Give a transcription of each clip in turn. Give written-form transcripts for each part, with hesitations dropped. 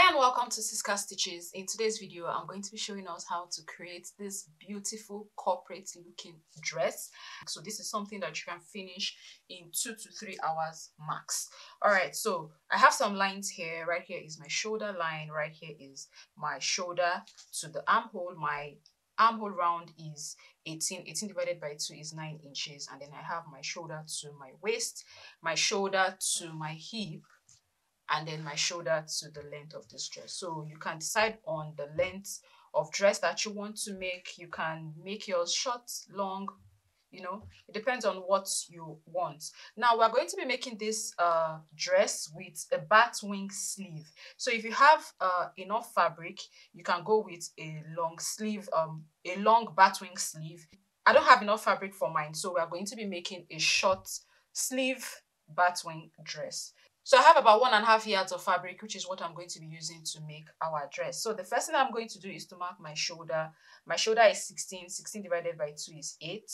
Hi and welcome to Cisca Stitches. In today's video, I'm going to be showing us how to create this beautiful corporate looking dress. So this is something that you can finish in 2 to 3 hours max. Alright, so I have some lines here. Right here is my shoulder line. Right here is my shoulder to the armhole. My armhole round is 18 divided by 2 is 9 inches. And then I have my shoulder to my waist, my shoulder to my hip, and then my shoulder to the length of this dress. So you can decide on the length of dress that you want to make. You can make yours short, long, you know, it depends on what you want. Now we're going to be making this dress with a bat wing sleeve. So if you have enough fabric, you can go with a long sleeve, a long bat wing sleeve. I don't have enough fabric for mine, so we're going to be making a short sleeve bat wing dress. So I have about 1.5 yards of fabric, which is what I'm going to be using to make our dress. So the first thing I'm going to do is to mark my shoulder. My shoulder is 16 divided by 2 is 8.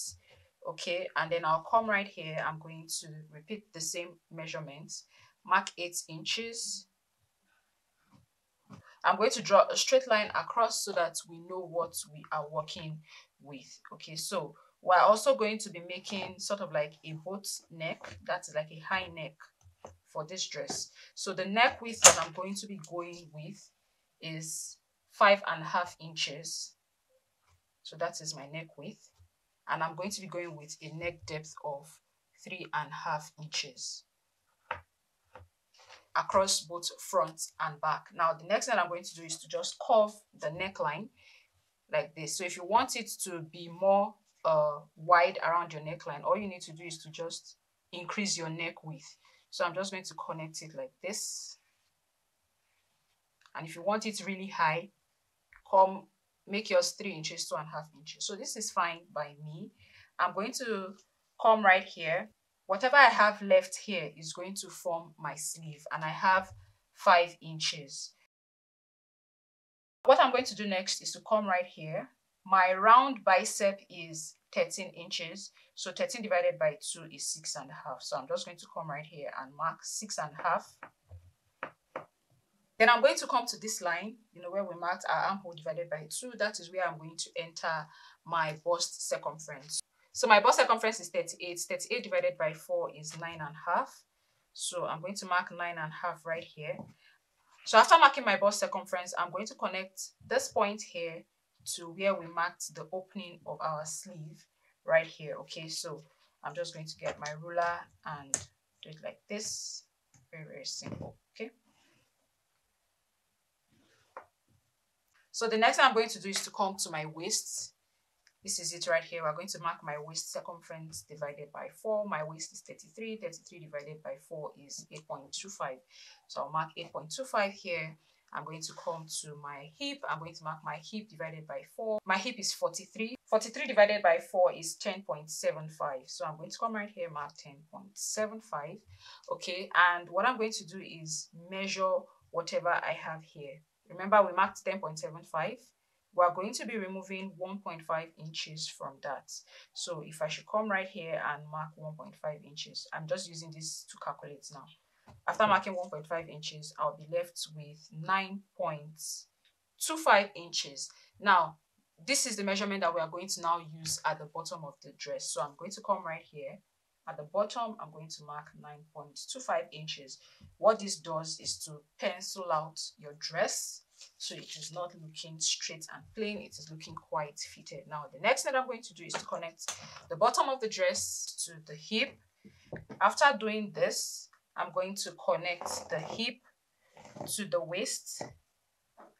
Okay, and then I'll come right here. I'm going to repeat the same measurements, mark 8 inches. I'm going to draw a straight line across so that we know what we are working with. Okay, so we're also going to be making sort of like a boat neck, that's like a high neck for this dress. So the neck width that I'm going to be going with is 5.5 inches. So that is my neck width, and I'm going to be going with a neck depth of 3.5 inches across both front and back. Now the next thing I'm going to do is to just curve the neckline like this. So if you want it to be more wide around your neckline, all you need to do is to just increase your neck width. So I'm just going to connect it like this. And if you want it really high, make yours 3 inches, 2.5 inches. So this is fine by me. I'm going to come right here. Whatever I have left here is going to form my sleeve, and I have 5 inches. What I'm going to do next is to come right here. My round bicep is 13 inches. So 13 divided by 2 is 6.5. So I'm just going to come right here and mark 6.5. Then I'm going to come to this line, where we marked our armhole divided by 2. That is where I'm going to enter my bust circumference. So my bust circumference is 38. 38 divided by 4 is 9.5. So I'm going to mark 9.5 right here. So after marking my bust circumference, I'm going to connect this point here to where we marked the opening of our sleeve right here. Okay, so I'm just going to get my ruler and do it like this. Very, very simple. Okay. So the next thing I'm going to do is to come to my waist. This is it right here. We're going to mark my waist circumference divided by 4. My waist is 33. 33 divided by 4 is 8.25. So I'll mark 8.25 here. I'm going to come to my hip. I'm going to mark my hip divided by 4. My hip is 43. 43 divided by 4 is 10.75. So I'm going to come right here, mark 10.75. Okay, and what I'm going to do is measure whatever I have here. Remember, we marked 10.75. We are going to be removing 1.5 inches from that. So if I should come right here and mark 1.5 inches, I'm just using this to calculate now. After marking 1.5 inches, I'll be left with 9.25 inches. Now, this is the measurement that we are going to now use at the bottom of the dress. So I'm going to come right here. At the bottom, I'm going to mark 9.25 inches. What this does is to pencil out your dress, so it is not looking straight and plain, it is looking quite fitted. Now the next thing I'm going to do is to connect the bottom of the dress to the hip. After doing this, I'm going to connect the hip to the waist,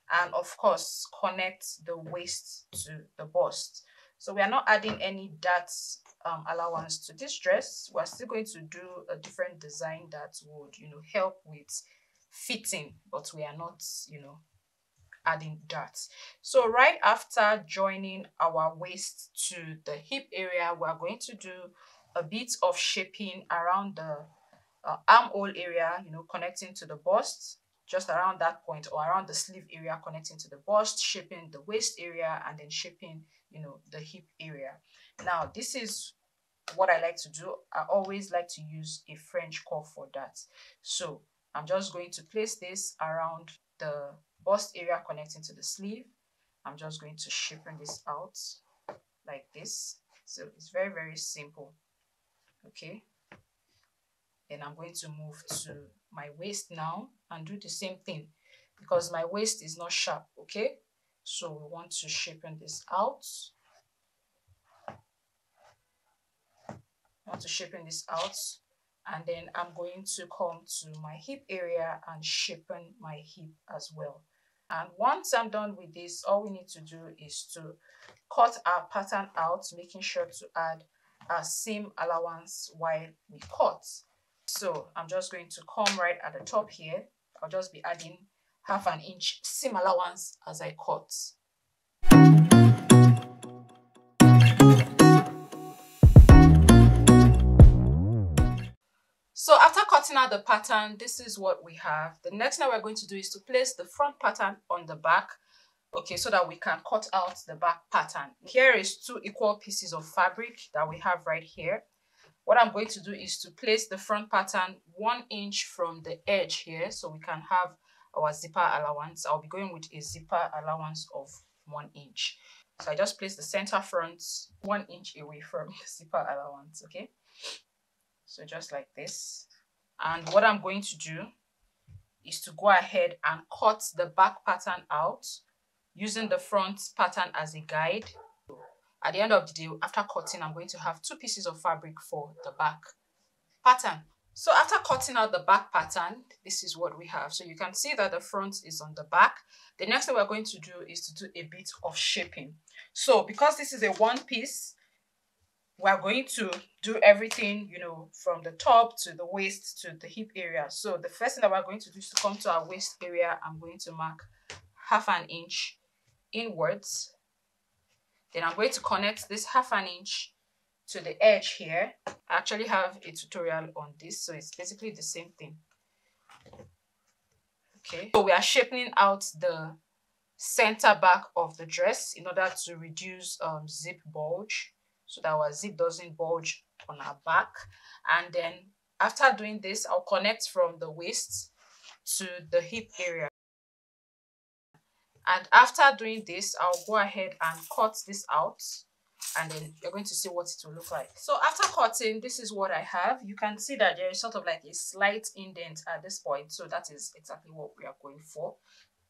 and of course connect the waist to the bust. So we are not adding any dart allowance to this dress. We're still going to do a different design that would help with fitting, but we are not adding darts. So right after joining our waist to the hip area, we are going to do a bit of shaping around the armhole area, connecting to the bust, just around that point, or around the sleeve area, connecting to the bust, shaping the waist area, and then shaping the hip area. Now this is what I like to do. I always like to use a French curve for that. So I'm just going to place this around the bust area connecting to the sleeve. I'm just going to shapen this out like this. So it's very, very simple. Okay. Then I'm going to move to my waist now and do the same thing because my waist is not sharp. Okay. So we want to shapen this out. And then I'm going to come to my hip area and shapen my hip as well. And once I'm done with this, all we need to do is to cut our pattern out, making sure to add our seam allowance while we cut. So I'm just going to come right at the top here. I'll just be adding 1/2 inch seam allowance as I cut. So after cutting out the pattern, this is what we have. The next thing we're going to do is to place the front pattern on the back, okay, so that we can cut out the back pattern. Here is 2 equal pieces of fabric that we have right here. What I'm going to do is to place the front pattern 1 inch from the edge here, so we can have our zipper allowance. I'll be going with a zipper allowance of 1 inch. So I just place the center front 1 inch away from the zipper allowance, okay? So just like this. And what I'm going to do is to go ahead and cut the back pattern out using the front pattern as a guide. At the end of the day, after cutting, I'm going to have 2 pieces of fabric for the back pattern. So after cutting out the back pattern, this is what we have. So you can see that the front is on the back. The next thing we're going to do is to do a bit of shaping. So because this is a one piece, we're going to do everything, you know, from the top to the waist to the hip area. So the first thing that we're going to do is to come to our waist area. I'm going to mark 1/2 inch inwards. Then I'm going to connect this 1/2 inch to the edge here. I actually have a tutorial on this, so it's basically the same thing. Okay, so we are shaping out the center back of the dress in order to reduce zip bulge, so that our zip doesn't bulge on our back. And then after doing this, I'll connect from the waist to the hip area. And after doing this, I'll go ahead and cut this out, and then you're going to see what it will look like. So after cutting, this is what I have. You can see that there is sort of like a slight indent at this point, so that is exactly what we are going for.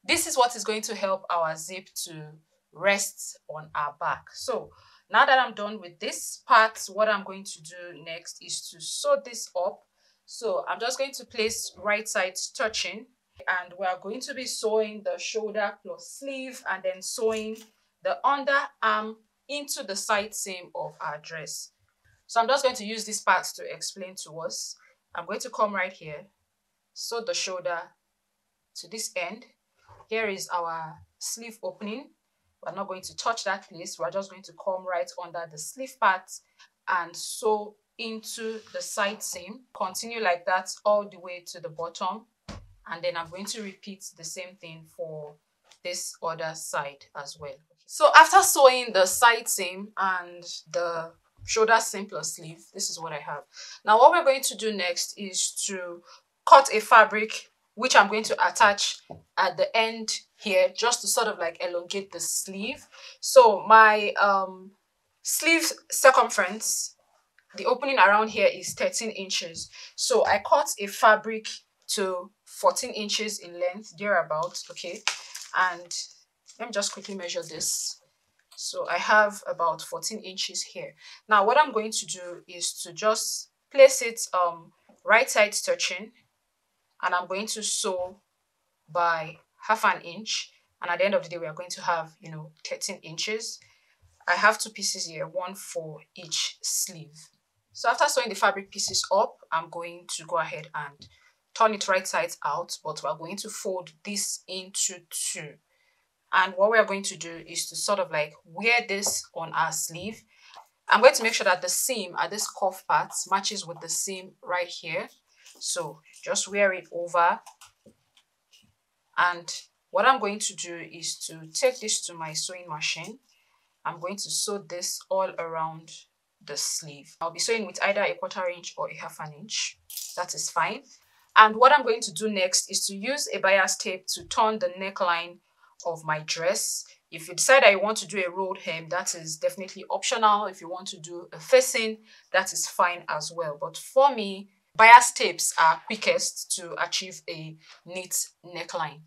This is what is going to help our zip to rest on our back. So now that I'm done with this part, what I'm going to do next is to sew this up. So I'm just going to place right side stitching, and we are going to be sewing the shoulder plus sleeve and then sewing the underarm into the side seam of our dress. So I'm just going to use this part to explain to us. I'm going to come right here, sew the shoulder to this end. Here is our sleeve opening. We're not going to touch that place. We're just going to come right under the sleeve part and sew into the side seam. Continue like that all the way to the bottom. And then I'm going to repeat the same thing for this other side as well. So after sewing the side seam and the shoulder seam plus sleeve, this is what I have. Now what we're going to do next is to cut a fabric, which I'm going to attach at the end here, just to sort of like elongate the sleeve. So my sleeve circumference, the opening around here is 13 inches. So I cut a fabric to 14 inches in length, thereabouts, okay? And let me just quickly measure this. So I have about 14 inches here. Now what I'm going to do is to just place it right side stitching, and I'm going to sew by 1/2 inch, and at the end of the day we are going to have, you know, 13 inches. I have 2 pieces here, one for each sleeve. So after sewing the fabric pieces up, I'm going to go ahead and turn it right sides out, but we're going to fold this into 2. And what we're going to do is to sort of like wear this on our sleeve. I'm going to make sure that the seam at this cuff part matches with the seam right here. So just wear it over. And what I'm going to do is to take this to my sewing machine. I'm going to sew this all around the sleeve. I'll be sewing with either a 1/4 inch or a 1/2 inch. That is fine. And what I'm going to do next is to use a bias tape to turn the neckline of my dress. If you decide that you want to do a rolled hem, that is definitely optional. If you want to do a facing, that is fine as well. But for me, bias tapes are quickest to achieve a neat neckline.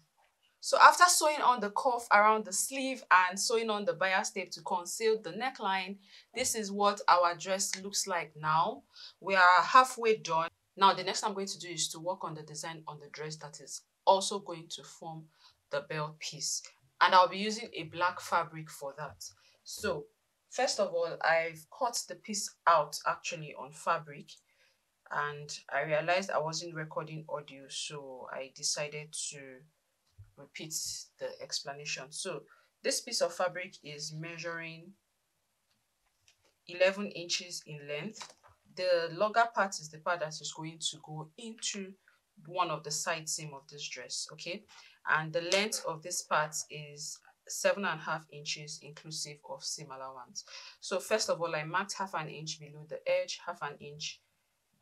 So after sewing on the cuff around the sleeve and sewing on the bias tape to conceal the neckline, this is what our dress looks like now. We are halfway done. Now the next thing I'm going to do is to work on the design on the dress that is also going to form the belt piece. And I'll be using a black fabric for that. So first of all, I've cut the piece out actually on fabric, and I realized I wasn't recording audio, so I decided to repeat the explanation. So this piece of fabric is measuring 11 inches in length. The longer part is the part that is going to go into one of the side seam of this dress, okay? And the length of this part is 7.5 inches inclusive of seam allowance. So first of all, I marked half an inch below the edge, half an inch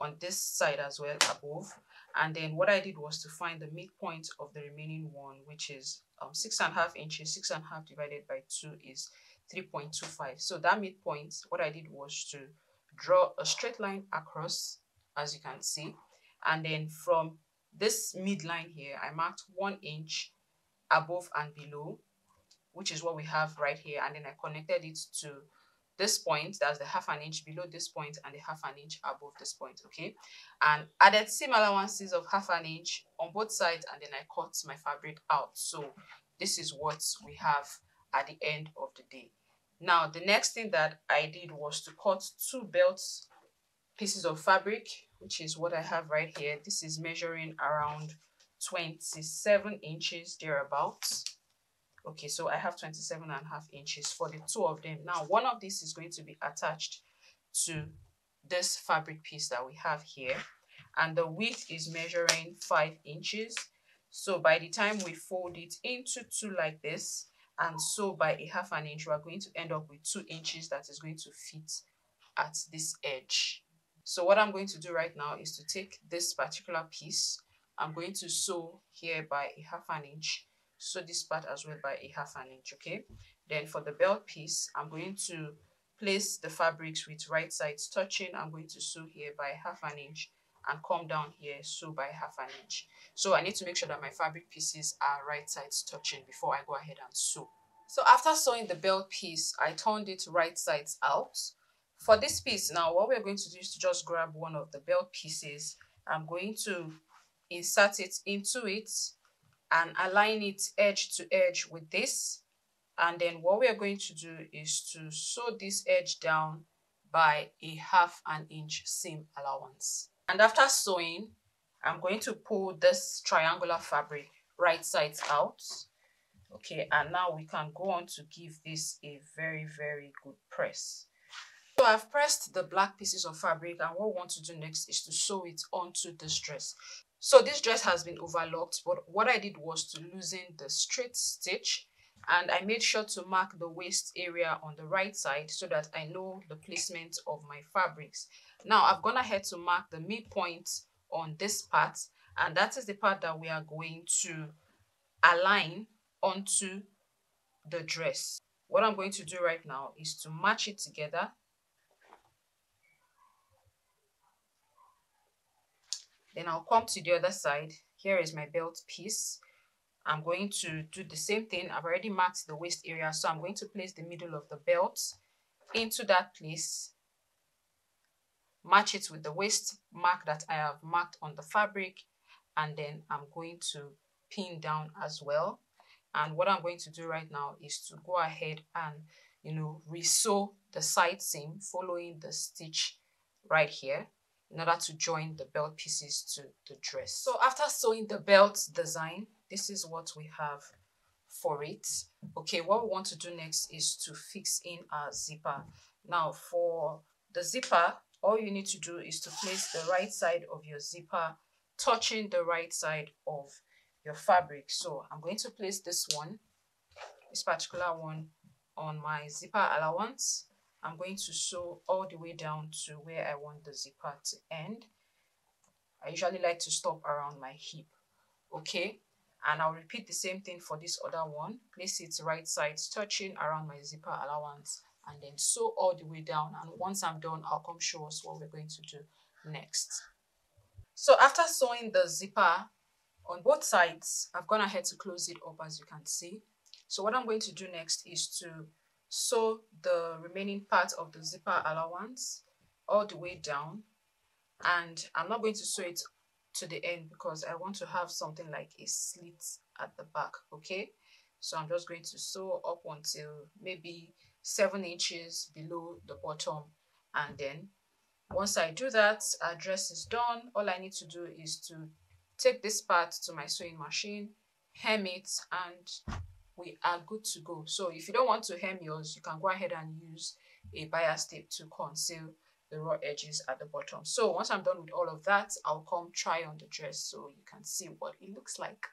on this side as well above, and then what I did was to find the midpoint of the remaining one, which is 6.5 inches. 6.5 divided by 2 is 3.25. So that midpoint, what I did was to draw a straight line across, as you can see, and then from this midline here I marked 1 inch above and below, which is what we have right here, and then I connected it to this point, that's the half an inch below this point and the half an inch above this point, okay? And added seam allowances of half an inch on both sides, and then I cut my fabric out. So this is what we have at the end of the day. Now the next thing that I did was to cut 2 belt pieces of fabric, which is what I have right here. This is measuring around 27 inches thereabouts. Okay, so I have 27.5 inches for the 2 of them. Now, one of these is going to be attached to this fabric piece that we have here, and the width is measuring 5 inches. So by the time we fold it into 2 like this and sew by a half an inch, we are going to end up with 2 inches that is going to fit at this edge. So what I'm going to do right now is to take this particular piece. I'm going to sew here by a half an inch, sew this part as well by a half an inch, okay? Then for the belt piece, I'm going to place the fabrics with right sides touching. I'm going to sew here by half an inch and come down here, sew by half an inch. So I need to make sure that my fabric pieces are right sides touching before I go ahead and sew. So after sewing the belt piece, I turned it right sides out. For this piece now, what we're going to do is to just grab one of the belt pieces. I'm going to insert it into it and align it edge to edge with this. And then what we are going to do is to sew this edge down by a half an inch seam allowance. And after sewing, I'm going to pull this triangular fabric right sides out. Okay, and now we can go on to give this a very, very good press. So I've pressed the black pieces of fabric, and what we want to do next is to sew it onto this dress. So this dress has been overlocked, but what I did was to loosen the straight stitch, and I made sure to mark the waist area on the right side so that I know the placement of my fabrics. Now I've gone ahead to mark the midpoint on this part, and that is the part that we are going to align onto the dress. What I'm going to do right now is to match it together. Then I'll come to the other side. Here is my belt piece. I'm going to do the same thing. I've already marked the waist area, so I'm going to place the middle of the belt into that place, match it with the waist mark that I have marked on the fabric, and then I'm going to pin down as well. And what I'm going to do right now is to go ahead and re-sew the side seam following the stitch right here, in order to join the belt pieces to the dress. So after sewing the belt design, this is what we have for it. Okay, what we want to do next is to fix in our zipper. Now for the zipper, all you need to do is to place the right side of your zipper touching the right side of your fabric. So I'm going to place this particular one on my zipper allowance. I'm going to sew all the way down to where I want the zipper to end. I usually like to stop around my hip. Okay, and I'll repeat the same thing for this other one. Place it right side touching around my zipper allowance, and then sew all the way down. And once I'm done, I'll come show us what we're going to do next. So after sewing the zipper on both sides, I've gone ahead to close it up, as you can see. So what I'm going to do next is to sew the remaining part of the zipper allowance all the way down, and I'm not going to sew it to the end because I want to have something like a slit at the back. Okay, so I'm just going to sew up until maybe 7 inches below the bottom, and then once I do that, our dress is done. All I need to do is to take this part to my sewing machine, hem it, and we are good to go. So if you don't want to hem yours, you can go ahead and use a bias tape to conceal the raw edges at the bottom. So once I'm done with all of that, I'll come try on the dress so you can see what it looks like.